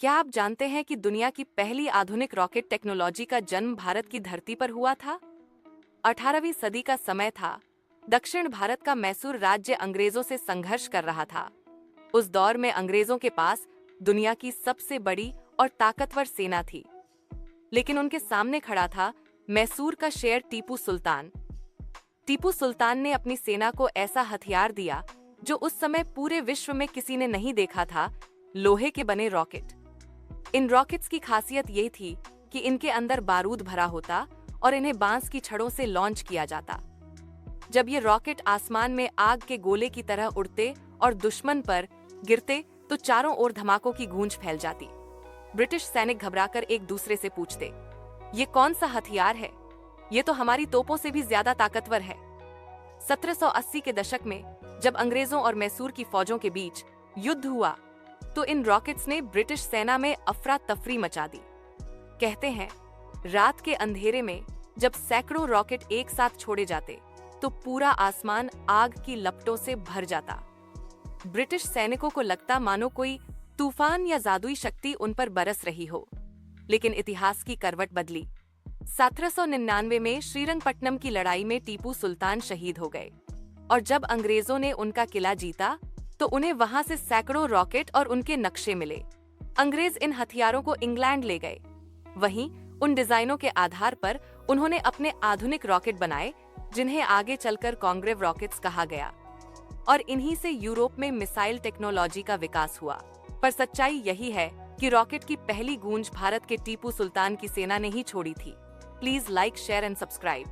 क्या आप जानते हैं कि दुनिया की पहली आधुनिक रॉकेट टेक्नोलॉजी का जन्म भारत की धरती पर हुआ था? 18वीं सदी का समय था। दक्षिण भारत का मैसूर राज्य अंग्रेजों से संघर्ष कर रहा था। उस दौर में अंग्रेजों के पास दुनिया की सबसे बड़ी और ताकतवर सेना थी, लेकिन उनके सामने खड़ा था मैसूर का शेर टीपू सुल्तान। टीपू सुल्तान ने अपनी सेना को ऐसा हथियार दिया जो उस समय पूरे विश्व में किसी ने नहीं देखा था, लोहे के बने रॉकेट। इन रॉकेट्स की खासियत ये थी कि इनके अंदर बारूद भरा होता और इन्हें बांस की छड़ों से लॉन्च किया जाता। जब ये रॉकेट आसमान में आग के गोले की तरह उड़ते और दुश्मन पर गिरते तो चारों ओर धमाकों की गूंज फैल जाती। ब्रिटिश सैनिक घबराकर एक दूसरे से पूछते, ये कौन सा हथियार है? ये तो हमारी तोपों से भी ज्यादा ताकतवर है। 1780 के दशक में जब अंग्रेजों और मैसूर की फौजों के बीच युद्ध हुआ तो इन रॉकेट्स ने ब्रिटिश सेना में अफरा तफरी मचा दी। कहते हैं, रात के अंधेरे में जब सैकड़ों रॉकेट एक साथ छोड़े जाते तो पूरा आसमान आग की लपटों से भर जाता। ब्रिटिश सैनिकों को लगता मानो कोई तूफान या जादुई शक्ति उन पर बरस रही हो। लेकिन इतिहास की करवट बदली। 1799 में श्रीरंगपट्टनम की लड़ाई में टीपू सुल्तान शहीद हो गए और जब अंग्रेजों ने उनका किला जीता तो उन्हें वहां से सैकड़ों रॉकेट और उनके नक्शे मिले। अंग्रेज इन हथियारों को इंग्लैंड ले गए। वहीं उन डिजाइनों के आधार पर उन्होंने अपने आधुनिक रॉकेट बनाए, जिन्हें आगे चलकर कॉन्ग्रेव रॉकेट्स कहा गया, और इन्हीं से यूरोप में मिसाइल टेक्नोलॉजी का विकास हुआ। पर सच्चाई यही है कि रॉकेट की पहली गूंज भारत के टीपू सुल्तान की सेना ने ही छोड़ी थी। Please like, share and subscribe.